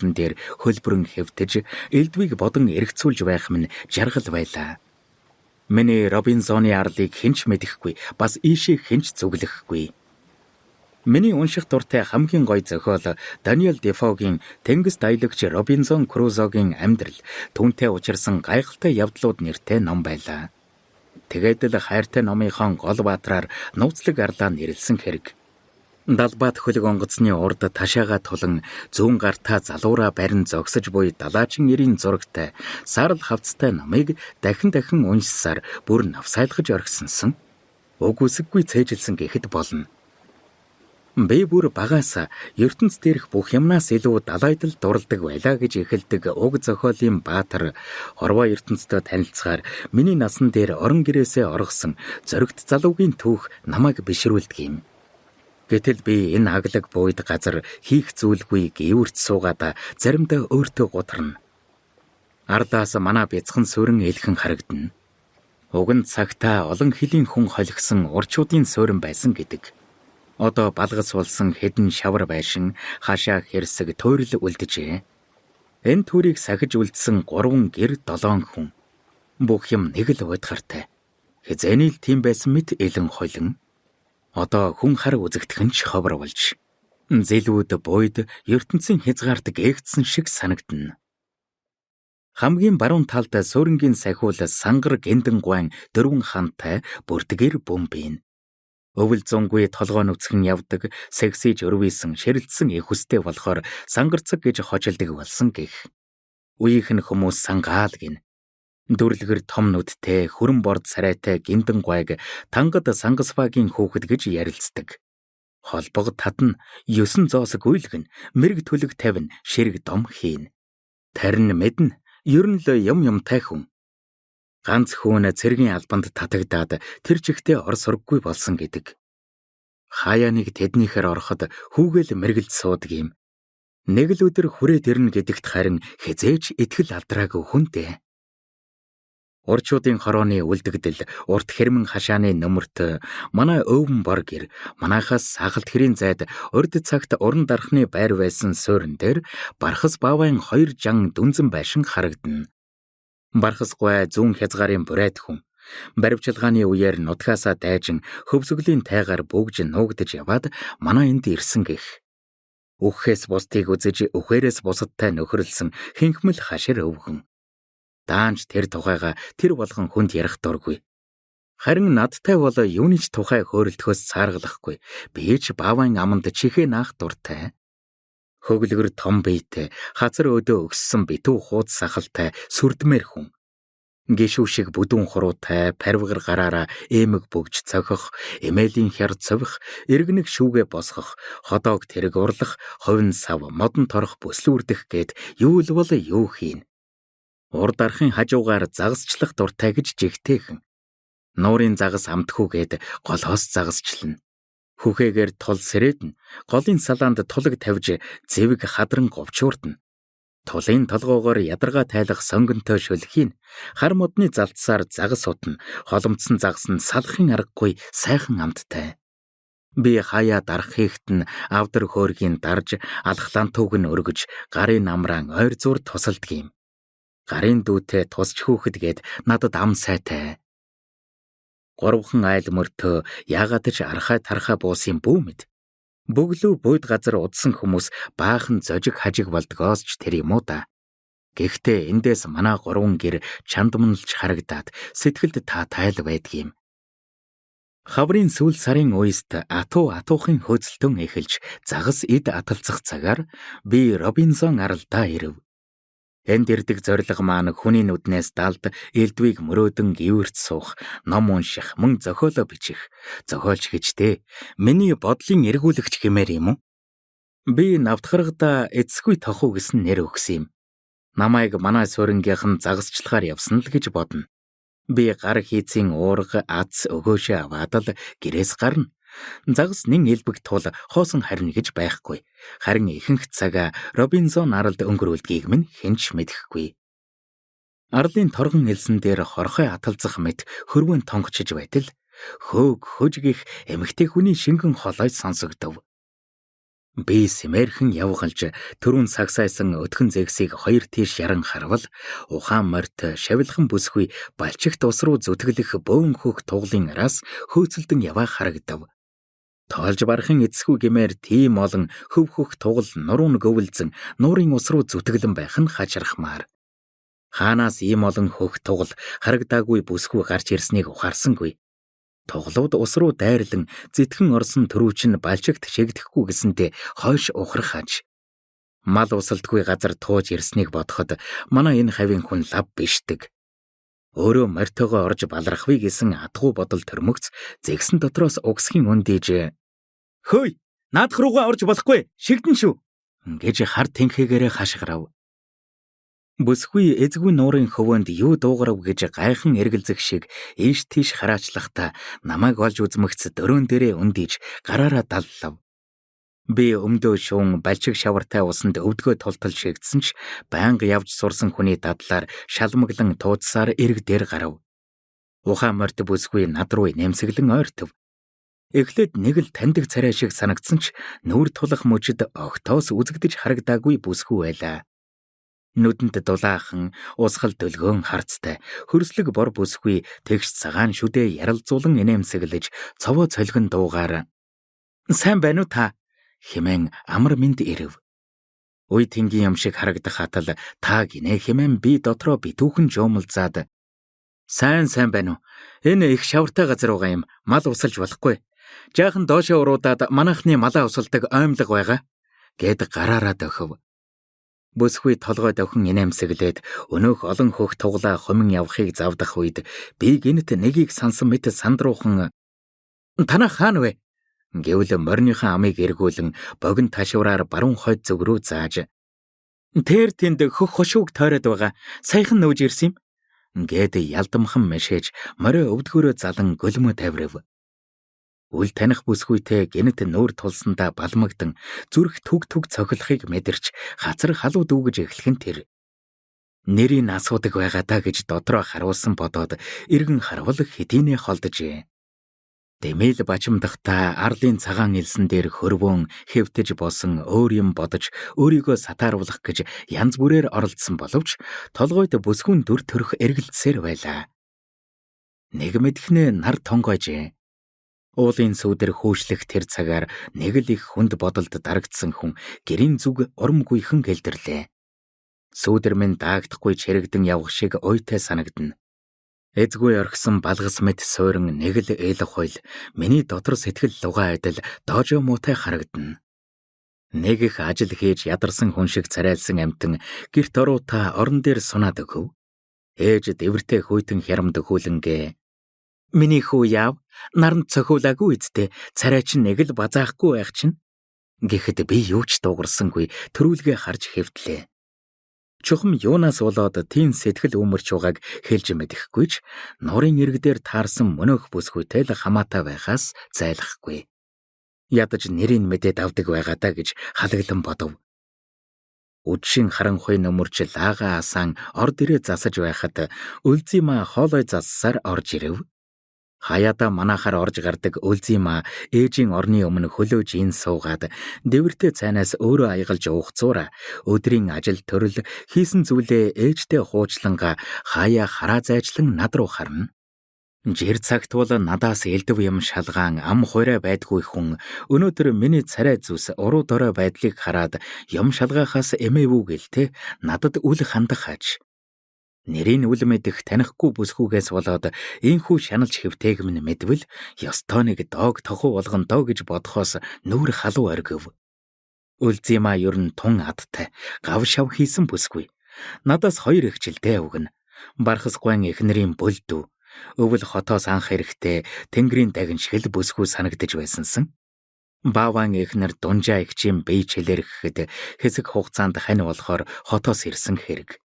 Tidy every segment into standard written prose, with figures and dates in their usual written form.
дээр хөлбөрөн хэвтэж элдвийг бодон эргцүүлж байх минь жаргал байлаа. Миний Робинзоны арлыг хинч мэдэхгүй, бас ийшээ хинч зүглэхгүй. Миний унших дуртай хамгийн гоё зохиол Даниэл Дефогийн Тэнгис даялагч Робинзон Крузогийн амьдрал, түүнтэй учирсан гайхалтай явдлууд нэртэй ном байлаа. Тэгээд л хайртай номынхон гол баатраар нууцлаг арлаа нэрлсэн хэрэг. Далбаат хөлөг онгоцны урд ташаага тулан зүүн гартаа залуураа барин зогсож буй далаачин эрийн зурагтай саарл хавцтай номыг дахин уншсаар бүр навсайлгаж орхисонсон. Уг үсэггүй цээжилсэн гэхэд болно. Би бүр багаас ертөнц дээрх бүх юмнаас илүү далайдал дурладаг байлаа гэж эхэлдэг уг зохиолын баатар хорвоо ертөнцтэй танилцахаар миний насан дээр орон гэрээсээ оргосон зоригт залуугийн түүх намайг бишрүүлдэг юм. Гэтэл би энэ аглаг буйд газар хийх зүйлгүй гівэрт суугаад заримдаа өөртөө гутарна. Ардаас манай бяцхан суурин элхэн харагдана. Уг нь цагтаа олон хэлийн хүн холигсон урчуудын суурин байсан гэдэг. Одоо балгас болсон хэдэн шавар байшин хашаа хэрсэг туйрал үлдэжээ. Энэ төрийг сахиж үлдсэн 3 гэр 7 хүн. Бүх юм нэг л уйдгартай. Хизээний л тийм байсан мэт элэн хойлон. Одоо хүн хар үзэгдэх нь ч ховор болж. Зэлүүд буйд ертөнцийн хязгаарт гээгдсэн шиг санагдана. Хамгийн баруун талд суурингийн сахиул сангар гиндэн гуайн 4 хантай бүрдгэр бөмбийн. Өвөл зунгүй толгой нүцгэн явдаг, сексиж өрвийсэн, ширэлдсэн их үстэй болохоор сангарцаг гэж хожилдог болсон гэх. Үеийнх нь хүмүүс сангаал гин. Дүрлэгэр том нүдтэй, хүрэн борд царайтай гиндэн гуайг тангад сангасвагийн хүүхэд гэж ярилцдаг. Холбого татна, 9 зоос гүйлгэн, мэрэг төлөг тавина, ширэг дом хийн. Тарин мэднэ, ер нь л юмтай хүн. Ганц хүүн цэргийн албанд татагдаад тэр чигтээ ор сурггүй болсон гэдэг. Хаяа нэг тэднийхээр ороход хүүгээл мэргэлд суудаг юм. Нэг л өдөр хүрээд ирнэ гэдэгт харин хизээч итгэл алдраагүй хүнтэй. Урчуудын хорооны үлдэгдэл, урт хэрмэн хашааны нөмөрт манай өвөн бор гэр, манайхаас сахалт хэрийн зайд урд цагт уран дарахны байр байсан суурин дээр бархас баавайн 2 жан дүнзэн байшин харагдана. Бархасгүй зүүн хязгаарын бурайд хүн. Баривчилгааны үеэр нутгаасаа дайжин хөвсгөлийн тайгаар бөгж нуугдж яваад манай энд ирсэн гэх. Үхээс бусдыг үзэж үхээрээс бусадтай нөхөрлсөн хинхмэл хашир өвгөн. Даанч тэр тухайга тэр болгон хүнд ярих дургүй. Харин надтай бол юуны ч тухай хөөрөлдөхөөс цааргалахгүй. Би ч баавайн аманд чихээ наах дуртай. Хөглөгөр том биетэй, хазар өдөө өгссөн битүү хууд сахалтай сүрдмээр хүн. Гişүү шиг бүдүүн хуруутай, парвгар гараараа эмэг бөгж цохих, эмээлийн хяр цових, эргэнэг шүүгээ босгох, ходоог тэрэг урлах, ховин сав, модон торох бүслүүрдэх гээд юу л бол юу хийн. Урд архын хажуугаар загасчлах дуртай гэж жигтэйхэн. Нуурын загас амтхүүгээд голоос загасчлана. Хүхээгээр тул сэрээднэ, голын салаанд тулаг тавьж зэвэг хадран говчуурдна. Тулын толгоогоор ядаргаа тайлах сонгонтой шөлхийн, хар модны залтсаар загас утна, холомдсон загас нь салахын аргагүй сайхан амттай. Би хаяа дарах хийхтэн авдар хөөргийн дарж, алхлантууг нь өргөж, гарын амраан ойр зур тусалдаг юм. Гарын дүүтэй тусч хүүхэд гээд надад ам сайтай. 3хан айл мөртөө яагаад ч архай тархаа буусын бүү мэд. Бөглөө буйд газар удсан хүмүүс баахан зожиг хажиг болдгоос ч тэр юм уу да. Гэхдээ эндээс манай 3 гэр чандманлж харагдаад сэтгэлд тайл байдаг юм. Хаврын сүүл сарын үест атуухын хөөцөлтөн эхэлж загас эд аталцах цагаар би Робинзон аралдаа ирэв. Энд ирдэг зориг маань хүний нүднээс далд элдвийг мөрөөдөн гівэрт суух, ном унших, мөн зохиолоо бичих, зохиолч гэжтэй. Миний бодлын эргүүлэгч хэмээр юм уу? Би навтгаргада эцгүй тохуу гэсэн нэр өгсөн юм. Намайг манай суурингийнхан загасчлахаар явсан л гэж бодно. Би гар хийцийн уурга, ац өгөөшөө аваад л гэрээс гарна. Загас нэн элбэг тул хоосон харна гэж байхгүй. Харин ихэнх цагаа Робинзон аралд өнгөрүүлдгийг минь хинч мэдэхгүй. Арлын торгон элсэн дээр хорхой аталзах мэт хөрвөн тонгочж байтал хөөгх хөжгих эмэгтэй хүний шингэн холой сонсогдов. Би сэмээрхэн явгалж түрүүн сагсайсан өтгөн зэгсийг хоёр тийш яран харвал ухаан морьт шавилхан бүсгүй балчигт ус руу зүтгэлэх бөөн хөх туглын араас хөөцөлдөн яваа харагдав. Тоолж барахын эцсгүй гэмээр тийм олон хөв хөх тугал нуруунд гөвөлзөн нуурын ус руу зүтгэлэн байх нь хачирхмаар. Хаанаас ийм олон хөх тугал харагдаагүй бүсгүй гарч ирснийг ухаарсангүй. Тоглоод ус руу дайрлан зэтхэн орсон төрүүч нь балчигт шигдэхгүй гэсэнтэй хойш ухрах аж. Мал усалдгүй газар тууж ирснийг бодоход манай энэ хавийн хүн лав бишдэг. Өөрөө морьтойгоо орж балархвэ гэсэн адгуу бодол төрмөгц зэгсэн дотроос угсхийн өндийж "Хөөй, наадах руугаа орж болохгүй, шигдэн шүү" гэж хар тэнхээгээрээ хашгирав. Бүсгүй эзгүй нуурын хөвөөнд юу дуугарав гэж гайхан эргэлзэх шиг ийш тийш хараачлахдаа намайг олж үзмэгц дөрөөн дээрээ өндийж гараараа даллав. Би өмдөө шуун балчиг шавартай усанд өвдгөө толтол шигдсэн ч байнга явж сурсан хүний дадлаар шалмаглан тууцсаар эрг дээр гарав. Ухаан морьт бүсгүй над руу нэмсэглэн ойртов. Эхлээд нэг л таньдаг царай шиг санагдсан ч нүүр тулах мөчөд огтоос үзэгдэж харагдаагүй бүсгүй байлаа. Нүдэнд дулаахан, усгал дөлгөөн харцтай, хөрслөг бор бүсгүй тэгш цагаан шүдээ яралзуулан инээмсэглэж, цовоо цолгон дуугаар "Сайн байна уу та?" хэмээн амар мэнд ирэв. Үй тэнгийн юм шиг харагдах хатал "Та гинэ" хэмээн би дотроо битүүхэн жуумалзаад сайн байна уу? Энэ их шавартай газар байгаа юм. Мал усалж болохгүй. Жаахан доошоо уруудаад манайхны малаа усалдаг оймлог байгаа гэд гараараа дөхөв. Бүсгүй толгой давхин инээмсэглээд өнөөх олон хөх туглаа хумин явахыг завдах үед би гинт нэгийг сансан мэт сандруухан "Танаа хаана вэ?" гэвэл морьныхан амыг эргүүлэн богино ташвараар баруун хойд зүг рүү зааж "Тэр тэнд хөх хошууг тойроод байгаа. Саяхан нөөж ирсэн юм" гэд ялдамхан мэшээж морио өвдгөөрөө залан гөлмө тавирав. Үл таних бүсгүйтэй гэнэт нүүр тулсандаа балмагдан зүрх түг цохилохыг мэдэрч хацар халуу дүүгэж эхлэх нь тэр. Нэрийг асуудаг байгаа даа гэж дотроо харуулсан бодоод эргэн харвал хэдийнэ холдожээ. Дэмэл бачимдахтаа арлын цагаан элсэн дээр хөрвөн хэвтэж босон өөр юм бодож өөрийгөө сатааруулах гэж янз бүрээр оролдсон боловч толгойд бүсгүйн дүр төрх эргэлдсээр байлаа. Нэг мэдхнээ нар тонгойжээ. Уулын сүүдэр хөөшлөх тэр цагаар нэг л их хүнд бодолд дарагдсан хүн гэрийн зүг урам гүйхэн гэлдэрлээ. Сүүдэр минь даагдахгүй чирэгдэн явах шиг уйтай санагдана. Эзгүй орхисон балгас мэт суурин нэг л эл хойл миний дотор сэтгэл лугаа адил доожоо муутай харагдана. Нэг их ажил хийж ядарсан хүн шиг царайлсан амтан гэрт оруутаа орон дээр сунаад өгөв. Ээж дэвэртэй хүйтэн хярамд өгүүлэнгээ "Миний хүү яав? Наранд цохиулаагүй үсттэй. Царай чинь нэг л базаахгүй байх чинь" гэхэд би юу ч дуугарсангүй төрүүлгээ харж хэвтлээ. Чухам юунаас болоод тийм сэтгэл өмөрч байгааг хэлж мэдэхгүй ч нурын иргдээр таарсан мөнөөх бүсгүйтэй л хамаатай байхаас зайлахгүй. Ядаж нэрийг мэдээд авдаг байгаа даа гэж халаглан бодов. Үдшийн харанхуй нөмөрч лаага асан орд ирээ засаж байхад Үлзийма хоолой зассаар орж ирэв. Хаяада манахаар орж гардаг Үлзийма ээжийн орны өмнө хөлөөж ин суугаад дэвэртэй цайнаас өөрөө аягалж уухцуура өдрийн ажил төрөл хийсэн зүйлээ ээжтэй хуучланга хаяа хараа зайчлан над руу харна. Жир цагт бол надаас элдв юм шалгаан ам хуурай байдгүй хүн өнөөдөр миний царай зүс уруу дорой байдлыг хараад юм шалгаахаас эмээвүү гэлтэй надад үл хандах аж. Нэрийн үл мэдэх танихгүй бүсгүйгээс болоод ийхүү шаналж хэвтээг минь мэдвэл ёстой нэг доог тохуу болгондоо гэж бодхоос нүүр халуу оргив. Үлзийма ер нь тун адтай гав шав хийсэн бүсгүй. Надаас 2 ихжилдээ өгнө. Бархас гуайн эхнэрийн бүлдүү. Өвөл хотоос анх эрэхтэй тэнгэрийн дагин шиг л бүсгүй санагдаж байсансан. Бааван эхнэр дунжаа ихчийн бие чилэрхэхэд хэсэг хугацаанд хань болохоор хотоос ирсэн хэрэг.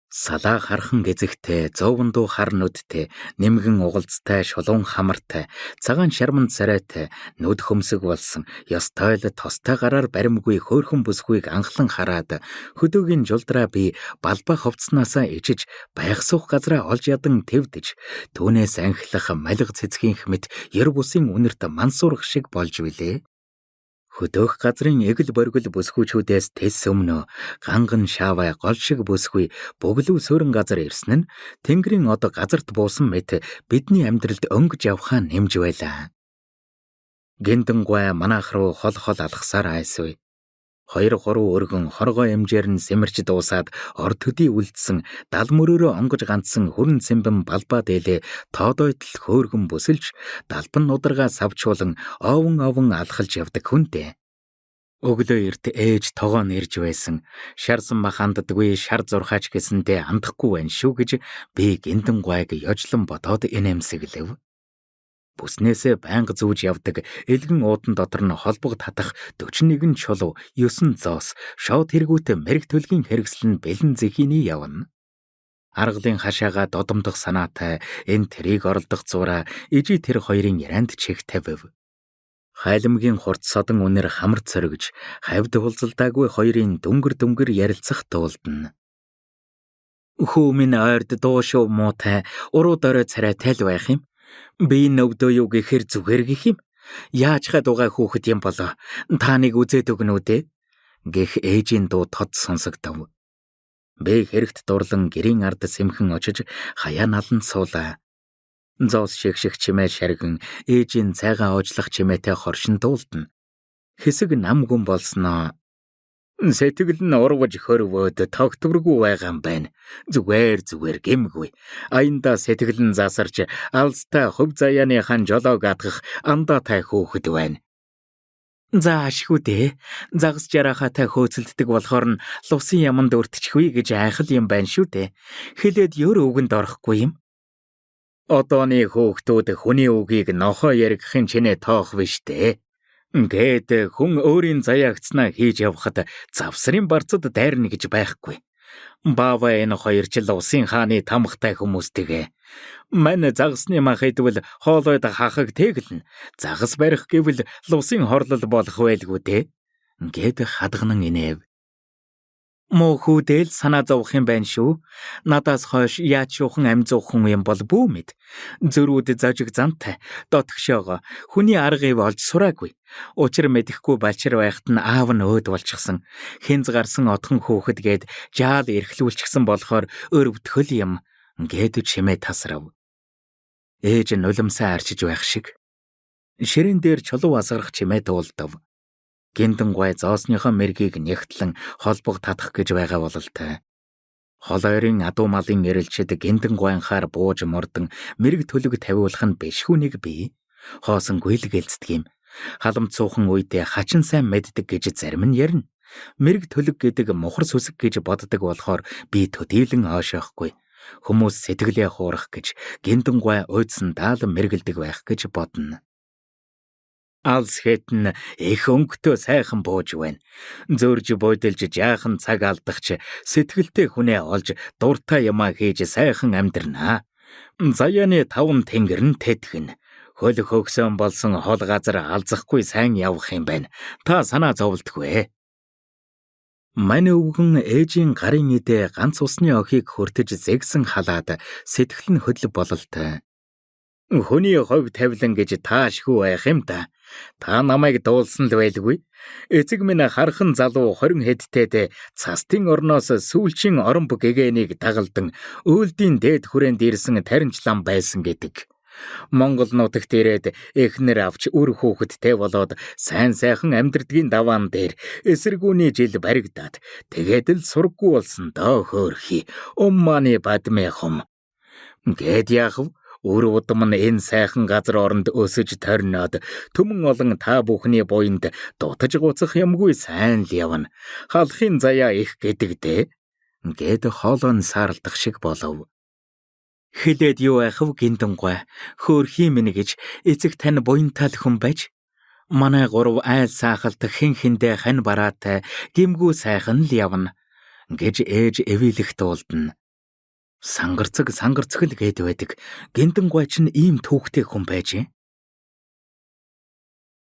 Салаа хархан гэзэгтэй, зовондуу хар нүдтэй, нэмгэн угалцтай, шулуун хамартай, цагаан шарман царайтай, нүд хөмсөг болсон, ёстой л тостой гараар баримгүй хөөрхөн бүсгүйг анхлан хараад хөдөөгийн жулдраа би балбаа ховцснаасаа ичиж байх суух газраа олж ядан твдэж, түүнээс анхлах малиг цэцгийнх мэт ер бусын үнэрт мансуурах шиг болж билээ. Хөдөөх газрын эгэл боргил бүсгүйчүүдээс тэс өмнө ганган шаавай гол шиг бүсгүй бөглүү суурин газар ирсэн нь Тэнгэрийн од газарт буусан мэт бидний амьдралд өнгөж явхаа нэмж байлаа. Гинтэн гуай манайх руу хол алхасаар айсвэ. 2-3 өргөн хоргой эмжээр нь сэмэрч дуусаад орд төдий үлдсэн дал мөрөөрөө онгож ганцсан хүрэн цэмбэн балбаа дээлээ тоодойтл хөөргөн бүсэлж далбан нударгаа савчуулан овон алхалж явдаг хүнтэй. Өглөө эрт ээж тогоо нэрж байсан. Шарсан мах анддаггүй шар зурхаач гэсэндээ андахгүй байна шүү гэж би гинтэн гуайг ёжлон бодоод инээмсэглэв. Бүснээсээ байнга зүүж явдаг элгэн уудан дотор нь холбог татах 41 чулуу, 9 зоос, шоод хэрэгүүтэй мэрэг төлгийн хэрэгсэл нь бэлэн зэхийний явна. Аргалын хашаага додомдох санаатай энэ тэрийг оролдох зураа ижи тэр хоёрын ярианд чих тавив. Хайлмгийн хурц содон үнэр хамар цоргиж, хавьд хулцалдаагүй хоёрын дүнгэр ярилцах туулдна. Хүү минь ойрд дуушуу муутай, уруу дорой царай тайл байх юм. Би нөвдөө юу гэхэр зүгээр гэх юм. Яаж хадугай хүүхэд юм болоо. Та нэг үзээд өгнө үү дээ? Гэх ээжийн дуу тод сонсогдов. Би хэрэгт дурлан гэрийн ард сэмхэн очиж хаяа налан суулаа. Зоос шиг чимээ шарган ээжийн цайгаа уучлах чимээтэй хоршин дуулдна. Хэсэг нам гүн болсноо. Сэтгэл нь урвж хөрвөөд тогтворгүй байгаа юм байна. Зүгээр гэмгүй. Аянда сэтгэл нь засарч алстай хөв заяаныхан жолоог атгах андаатай хөөхд байна. За ашгүй дээ. Загас жарахатай хөөцөлддөг болохоор нь лусын яманд өртчихвээ гэж айхал юм байна шүү дээ. Хэлээд ёр үгэнд орохгүй юм. Одооны хөөхтүүд хүний үгийг нохоо яригахын чинээ тоох биш дээ. Гээд хүн өөрийн заяагцнаа хийж явхад завсрын барцад дайрна гэж байхгүй. Баава энэ хоёр жил усын хааны тамхтай хүмүүстэйгээ. Мань загасны мах идвэл хоолойд хахаг тэглэн. Загас барих гэвэл лусын хорлол болох байлгүй дээ. Гээд хадганан инэв. Муу хүүдэл санаа зовох юм байна шүү. Надаас хойш яаж шуухан ам зуух хүн юм бол бүү мэд. Зөрүүд зожиг зантай, дотгшоогоо, хүний аргыг олж сураагүй. Учир мэдэхгүй балчир байхад нь аав нь өөд болчихсон. Хинз гарсан отхон хөөхд гээд жаал эрхлүүлчихсэн болохоор өрөвдгөл юм. Гээд чимээ тасрав. Ээж нь нулимсаа арчиж байх шиг. Ширээн дээр чулуу асгарах чимээ дуулдав. Гинтэн гуай зоосныхоо мэргийг нягтлан холбог татах гэж байгаа бололтой. Холойрын адуу малын эрэлчэд гинтэн гуайнхаар бууж мордон мэрэг төлөг тавиулах нь бишхүүнийг бий. Хоосон гүйлгэлцдэг юм. Халамт суухан үедээ хачин сайн мэддэг гэж зарим нь ярина. Мэрэг төлөг гэдэг мухар сүсэг гэж боддог болохоор би төдийлөн оошоохгүй. Хүмүүс сэтгэлээ хуурах гэж гинтэн гуай уйдсан даалан мэргэлдэг байх гэж бодно. Алс хэтэн их өнгөтэй сайхан бууж байна. Зөрж бойдолж жаахан цаг алдахч сэтгэлтэй хүнээ олж дуртай юмаа хийж сайхан амьдрнаа. Заяаны 5 тэнгэр нь тэтгэн. Хөл хөгсөн болсон хол газар алзахгүй сайн явах юм байна. Та санаа зовлтгүй. Мань өвгөн ээжийн гарын идэ ганц усны охийг хөртөж зэгсэн халаад сэтгэл нь хөдөл бололтой. Хүний ховь тавилан гэж таашгүй байх юм да. Та намайг дуулсан л байлгүй. Эцэг минь хархан залуу 20 хэдтэйд цастын орноос сүүлчийн оромб гэгэнийг дагалдан өөлдийн дээд хүрээнд ирсэн таринчлан байсан гэдэг. Монгол нутагт ирээд эхнэр авч үр хүүхэдтэй болоод сайн сайхан амьдрдгийн даваан дээр эсэргүүний жил баригдаад тэгээд л сурггүй болсон доо хөөрхи. Умманы бадмэхом. Гэд яах вэ? Өр удам нь энэ сайхан газар оронд өсөж торноод төмөн олон та бүхний буйнд дутаж гуцах юмгүй сайн л явна. Халахын заяа их гэдэг дээ. Гэд хоолон саарлдах шиг болов. Хэлээд юу айх вэ гинтэн гуай? Хөөрхий минь гэж эцэг тань буянтал хүн байж. Манай 3 айл саахалт хэн хэндэ хань бараатай гимгүү сайхан л явна. Гэж ээж эвийлэх дуулдна. Сангарцаг л гээд байдаг. Гинтэн гуай чинь ийм түүхтэй хүн байж.